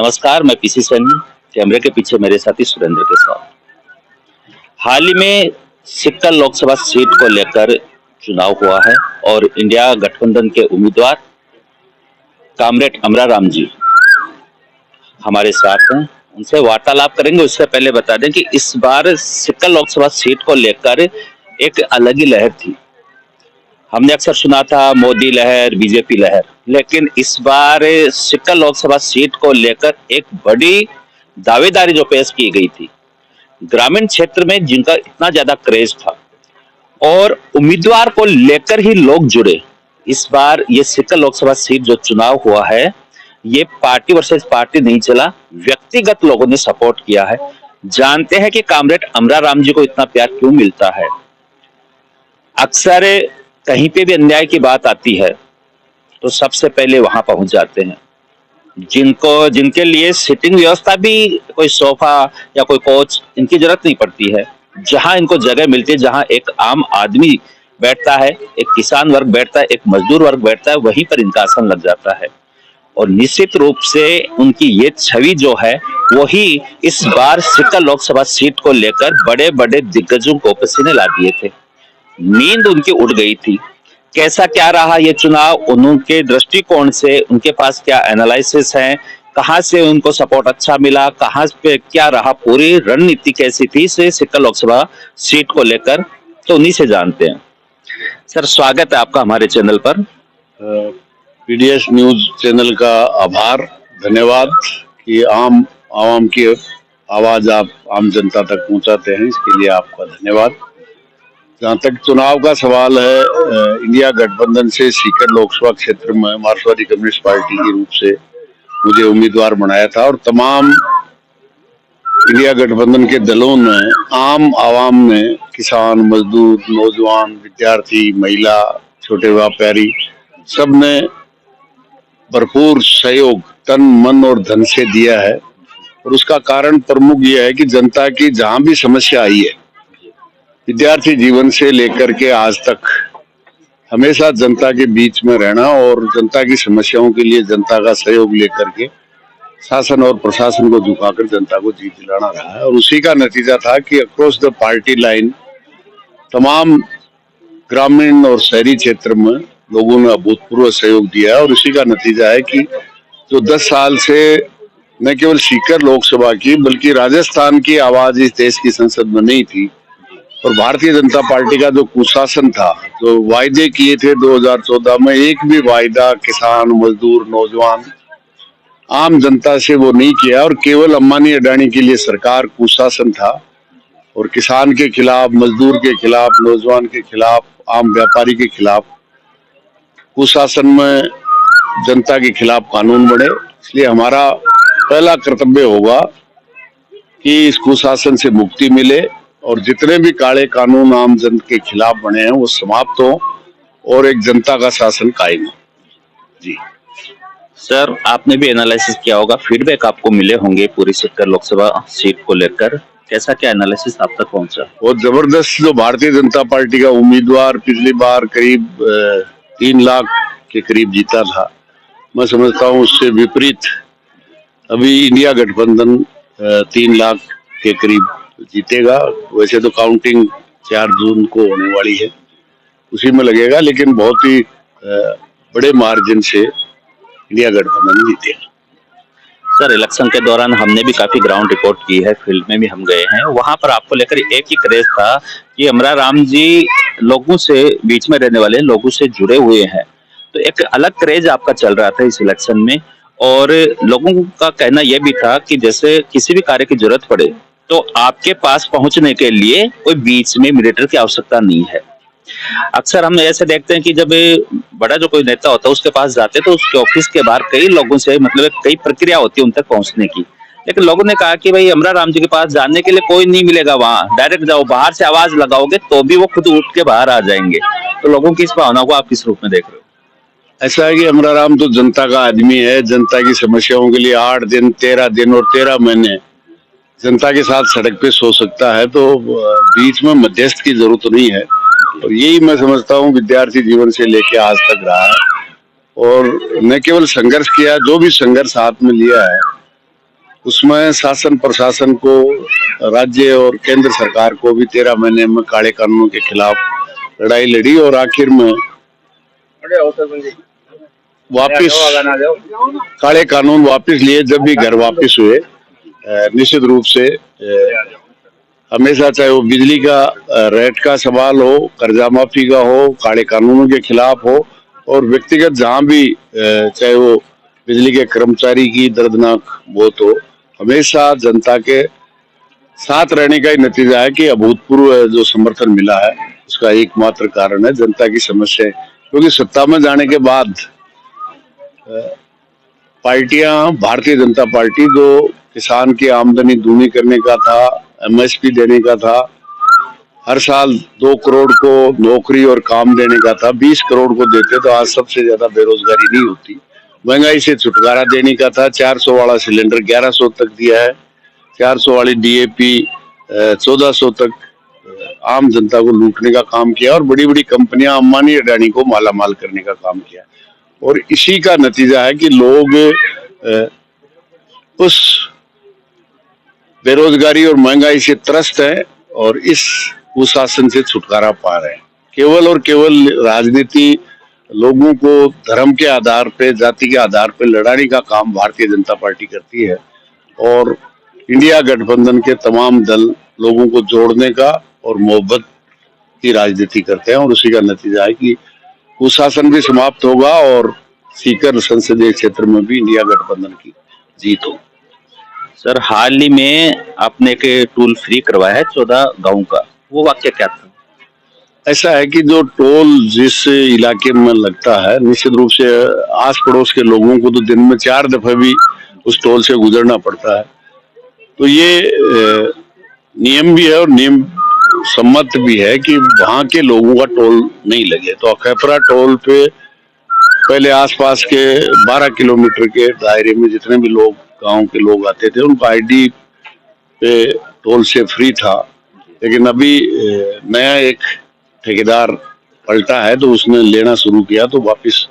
नमस्कार, मैं पीसी सैनी। कैमरे के पीछे मेरे साथी सुरेंद्र के साथ। हाल ही में सिक्कर लोकसभा सीट को लेकर चुनाव हुआ है और इंडिया गठबंधन के उम्मीदवार कामरेड अमराराम जी हमारे साथ हैं। उनसे वार्तालाप करेंगे। उससे पहले बता दें कि इस बार सिक्कर लोकसभा सीट को लेकर एक अलग ही लहर थी। हमने अक्सर सुना था मोदी लहर, बीजेपी लहर, लेकिन इस बार सिक्कर लोकसभा सीट को लेकर एक बड़ी दावेदारी जो पेश की गई थी, ग्रामीण क्षेत्र में जिनका इतना ज्यादा क्रेज था और उम्मीदवार को लेकर ही लोग जुड़े। इस बार ये सिक्कर लोकसभा सीट जो चुनाव हुआ है, ये पार्टी वर्सेस पार्टी नहीं चला, व्यक्तिगत लोगों ने सपोर्ट किया है। जानते हैं कि कामरेड अमराराम जी को इतना प्यार क्यों मिलता है। अक्सर कहीं पे भी अन्याय की बात आती है तो सबसे पहले वहां पहुंच जाते हैं। जिनके लिए सिटिंग व्यवस्था भी, कोई सोफा या कोई कोच, इनकी जरूरत नहीं पड़ती है। जहां इनको जगह मिलती है, जहां एक आम आदमी बैठता है, एक किसान वर्ग बैठता है, एक मजदूर वर्ग बैठता है, वहीं पर इनका आसन लग जाता है। और निश्चित रूप से उनकी ये छवि जो है, वही इस बार सिक्कर लोकसभा सीट को लेकर बड़े बड़े दिग्गजों को पसीने ला दिए थे। नींद उनकी उड़ गई थी। कैसा क्या रहा ये चुनाव, उनके दृष्टिकोण से उनके पास क्या एनालिसिस है, कहां से उनको सपोर्ट अच्छा मिला, कहां पे क्या रहा, पूरी रणनीति कैसी थी से सिक्कर लोकसभा सीट को लेकर, तो उन्हीं से जानते हैं। सर, स्वागत है आपका हमारे चैनल पर। पीडीएस न्यूज चैनल का आभार, धन्यवाद कि आवाम की आवाज आप आम जनता तक पहुंचाते हैं, इसके लिए आपका धन्यवाद। जहाँ तक चुनाव का सवाल है, इंडिया गठबंधन से सीकर लोकसभा क्षेत्र में मार्क्सवादी कम्युनिस्ट पार्टी के रूप से मुझे उम्मीदवार बनाया था और तमाम इंडिया गठबंधन के दलों ने, आम आवाम ने, किसान, मजदूर, नौजवान, विद्यार्थी, महिला, छोटे व्यापारी, सब ने भरपूर सहयोग तन, मन और धन से दिया है। और उसका कारण प्रमुख यह है कि जनता की जहां भी समस्या आई है, विद्यार्थी जीवन से लेकर के आज तक हमेशा जनता के बीच में रहना और जनता की समस्याओं के लिए जनता का सहयोग लेकर के शासन और प्रशासन को झुकाकर जनता को जीत दिलाना रहा है। और उसी का नतीजा था कि अक्रॉस द पार्टी लाइन तमाम ग्रामीण और शहरी क्षेत्र में लोगों ने अभूतपूर्व सहयोग दिया है। और उसी का नतीजा है कि जो 10 साल से न केवल सीकर लोकसभा की बल्कि राजस्थान की आवाज इस देश की संसद में नहीं थी, और भारतीय जनता पार्टी का जो कुशासन था, जो वायदे किए थे 2014 में, एक भी वायदा किसान, मजदूर, नौजवान, आम जनता से वो नहीं किया। और केवल अंबानी अडानी के लिए सरकार कुशासन था और किसान के खिलाफ, मजदूर के खिलाफ, नौजवान के खिलाफ, आम व्यापारी के खिलाफ कुशासन में जनता के खिलाफ कानून बने। इसलिए हमारा पहला कर्तव्य होगा कि इस कुशासन से मुक्ति मिले और जितने भी काले कानून आम जन के खिलाफ बने हैं वो समाप्त हो और एक जनता का शासन कायम हो। जी सर, आपने भी एनालिसिस किया होगा, फीडबैक आपको मिले होंगे पूरी सिक्कर लोकसभा सीट को लेकर। कैसा क्या एनालिसिस आप तक पहुंचा? बहुत जबरदस्त। जो भारतीय जनता पार्टी का उम्मीदवार पिछली बार करीब 3 लाख के करीब जीता था, मैं समझता हूँ उससे विपरीत अभी इंडिया गठबंधन 3 लाख के करीब जीतेगा। वैसे तो काउंटिंग 4 जून को होने वाली है, उसी में लगेगा, लेकिन बहुत ही बड़े मार्जिन से इंडिया गठबंधन जीतेगा। सर, इलेक्शन के दौरान हमने भी काफी ग्राउंड रिपोर्ट की है, फील्ड में भी हम गए हैं। वहां पर आपको लेकर एक ही क्रेज था कि अमराराम जी लोगों से, बीच में रहने वाले लोगों से जुड़े हुए हैं, तो एक अलग क्रेज आपका चल रहा था इस इलेक्शन में। और लोगों का कहना यह भी था कि जैसे किसी भी कार्य की जरूरत पड़े तो आपके पास पहुंचने के लिए कोई बीच में मीडिएटर की आवश्यकता नहीं है। अक्सर हम ऐसे देखते हैं कि जब बड़ा जो कोई नेता होता है उसके पास जाते हैं तो उसके ऑफिस के बाहर कई लोगों से, मतलब कई प्रक्रिया होती है उन तक पहुंचने की। लेकिन लोगों ने कहा कि भाई अमराराम जी के पास जाने के लिए कोई नहीं मिलेगा, वहां डायरेक्ट जाओ, बाहर से आवाज लगाओगे तो भी वो खुद उठ के बाहर आ जाएंगे। तो लोगों की इस भावना को आप किस रूप में देख रहे हो? ऐसा है कि अमराराम तो जनता का आदमी है। जनता की समस्याओं के लिए 8 दिन, 13 दिन और 13 महीने जनता के साथ सड़क पे सो सकता है, तो बीच में मध्यस्थ की जरूरत नहीं है। और यही मैं समझता हूँ विद्यार्थी जीवन से लेके आज तक रहा है। और न केवल संघर्ष किया, जो भी संघर्ष हाथ में लिया है उसमें शासन प्रशासन को, राज्य और केंद्र सरकार को भी 13 महीने में काले कानूनों के खिलाफ लड़ाई लड़ी और आखिर में वापिस काले कानून वापस लिए। जब भी घर वापस हुए, निश्चित रूप से हमेशा, चाहे वो बिजली का रेट का सवाल हो, कर्जा माफी का हो, काले कानूनों के खिलाफ हो, और व्यक्तिगत जहां भी चाहे वो बिजली के कर्मचारी की दर्दनाक मौत हो, हमेशा जनता के साथ रहने का ही नतीजा है कि अभूतपूर्व जो समर्थन मिला है उसका एकमात्र कारण है जनता की समस्या। क्योंकि सत्ता में जाने के बाद पार्टियां, भारतीय जनता पार्टी जो किसान की आमदनी दूनी करने का था, एमएसपी देने का था, हर साल 2 करोड़ को नौकरी और काम देने का था, 20 करोड़ को देते तो आज सबसे ज्यादा बेरोजगारी नहीं होती। महंगाई से छुटकारा देने का था, 400 वाला सिलेंडर 1100 तक दिया है, 400 वाली डीएपी 1400 तक आम जनता को लूटने का काम किया, और बड़ी बड़ी कंपनियां अंबानी अडानी को मालामाल करने का काम किया। और इसी का नतीजा है कि लोग उस बेरोजगारी और महंगाई से त्रस्त हैं और इस कुशासन से छुटकारा पा रहे हैं। केवल और केवल राजनीति लोगों को धर्म के आधार पे, जाति के आधार पे लड़ाने का काम भारतीय जनता पार्टी करती है, और इंडिया गठबंधन के तमाम दल लोगों को जोड़ने का और मोहब्बत की राजनीति करते हैं, और उसी का नतीजा है कि कुशासन भी समाप्त होगा और सीकर संसदीय क्षेत्र में भी इंडिया गठबंधन की जीत होगी। सर, हाल ही में आपने एक टोल फ्री करवाया है 14 गाँव का, वो वाक्य क्या था? ऐसा है कि जो टोल जिस इलाके में लगता है, निश्चित रूप से आस पड़ोस के लोगों को तो दिन में 4 दफे भी उस टोल से गुजरना पड़ता है। तो ये नियम भी है और नियम सम्मत भी है कि वहां के लोगों का टोल नहीं लगे। तो अखेपरा टोल पे पहले आसपास के 12 किलोमीटर के दायरे में जितने भी लोग, गांव के लोग आते थे, उनका आईडी पे टोल से फ्री था। लेकिन अभी नया एक ठेकेदार पलटा है तो उसने लेना शुरू किया, तो वापस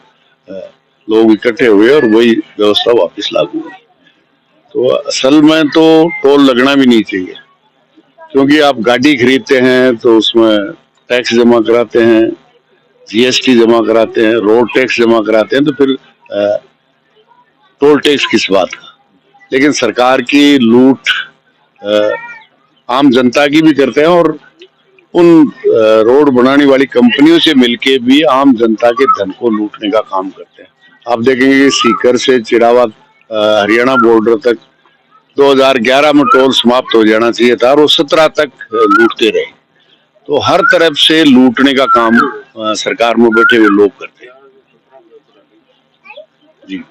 लोग इकट्ठे हुए और वही व्यवस्था वापस लागू हुई। तो असल में तो टोल लगना भी नहीं चाहिए, क्योंकि आप गाड़ी खरीदते हैं तो उसमें टैक्स जमा कराते हैं, जीएसटी जमा कराते हैं, रोड टैक्स जमा कराते हैं, तो फिर टोल टैक्स किस बात का। लेकिन सरकार की लूट आम जनता की भी करते हैं, और उन रोड बनाने वाली कंपनियों से मिलके भी आम जनता के धन को लूटने का काम करते हैं। आप देखेंगे कि सीकर से चिड़ावा हरियाणा बॉर्डर तक 2011 में टोल समाप्त हो जाना चाहिए था, और वो 17 तक लूटते रहे। तो हर तरफ से लूटने का काम सरकार में बैठे हुए लोग करते हैं। जी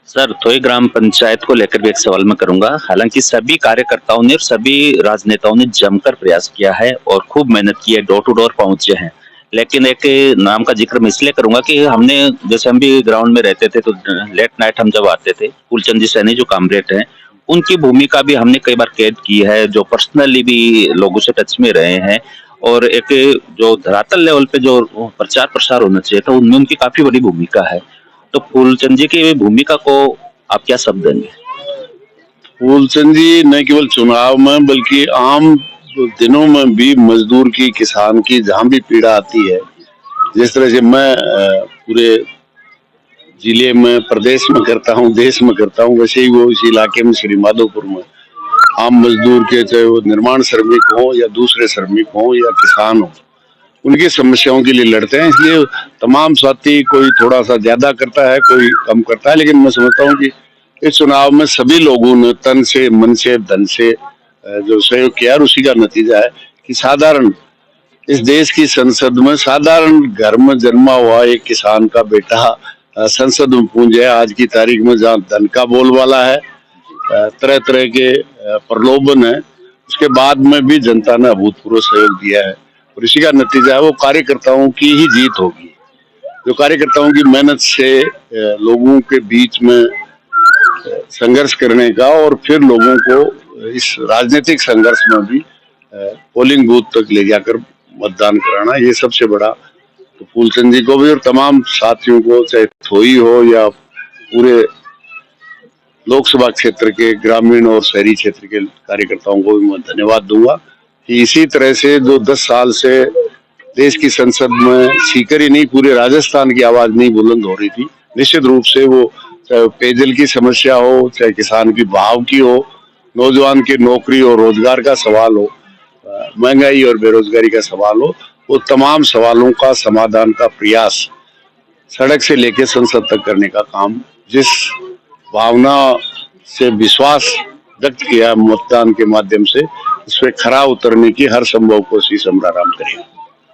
सर, थोई ग्राम पंचायत को लेकर भी एक सवाल मैं करूंगा। हालांकि सभी कार्यकर्ताओं ने और सभी राजनेताओं ने जमकर प्रयास किया है और खूब मेहनत की है, डोर टू डोर पहुंचे हैं, लेकिन एक नाम का जिक्र मैं इसलिए करूंगा कि हमने, जैसे हम भी ग्राउंड में रहते थे तो लेट नाइट हम जब आते थे, फूलचंद जी सैनी जो कामरेड हैं, उनकी भूमिका भी हमने कई बार कैद की है, जो पर्सनली भी लोगों से टच में रहे हैं, और एक जो धरातल लेवल पे जो प्रचार प्रसार होना चाहिए था, उनमें उनकी काफी बड़ी भूमिका है। तो फूलचंद जी की भूमिका को आप क्या शब्द देंगे? फूलचंद जी न केवल चुनाव में बल्कि आम दिनों में भी मजदूर की, किसान की जहां भी पीड़ा आती है, जिस तरह से मैं पूरे जिले में, प्रदेश में करता हूं, देश में करता हूं, वैसे ही वो इस इलाके में श्री माधोपुर में आम मजदूर के, चाहे वो निर्माण श्रमिक हो या दूसरे श्रमिक हो या किसान हो, उनकी समस्याओं के लिए लड़ते हैं। इसलिए तमाम साथी, कोई थोड़ा सा ज्यादा करता है, कोई कम करता है, लेकिन मैं समझता हूँ कि इस चुनाव में सभी लोगों ने तन से, मन से, धन से जो सहयोग किया, और उसी का नतीजा है कि साधारण इस देश की संसद में साधारण घर में जन्मा हुआ एक किसान का बेटा संसद में पूंजे आज की तारीख में, जहाँ धन का बोलबाला है, तरह तरह के प्रलोभन है, उसके बाद में भी जनता ने अभूतपूर्व सहयोग दिया है, और इसी का नतीजा है वो कार्यकर्ताओं की ही जीत होगी। जो कार्यकर्ताओं की मेहनत से लोगों के बीच में संघर्ष करने का, और फिर लोगों को इस राजनीतिक संघर्ष में भी पोलिंग बूथ तक ले जाकर मतदान कराना, ये सबसे बड़ा। तो फूलचंद जी को भी और तमाम साथियों को, चाहे थोई हो या पूरे लोकसभा क्षेत्र के ग्रामीण और शहरी क्षेत्र के कार्यकर्ताओं को भी मैं धन्यवाद दूंगा कि इसी तरह से जो 10 साल से देश की संसद में सीकर ही नहीं पूरे राजस्थान की आवाज नहीं बुलंद हो रही थी, निश्चित रूप से वो चाहे पेयजल की समस्या हो, चाहे किसान की भाव की हो, नौजवान के नौकरी और रोजगार का सवाल हो, महंगाई और बेरोजगारी का सवाल हो, वो तमाम सवालों का समाधान का प्रयास सड़क से लेकर संसद तक करने का काम, जिस भावना से विश्वास व्यक्त किया मतदान के माध्यम से, इस पे खरा उतरने की हर संभव कोशिश हम आराम करेंगे।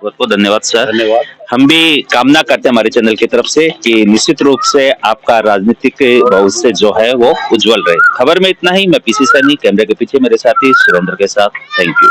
बहुत बहुत धन्यवाद सर। धन्यवाद। हम भी कामना करते हैं हमारे चैनल की तरफ से कि निश्चित रूप से आपका राजनीतिक भविष्य जो है वो उज्जवल रहे। खबर में इतना ही। मैं पीसी सैनी, कैमरे के पीछे मेरे साथी सुरेंद्र के साथ। Thank you.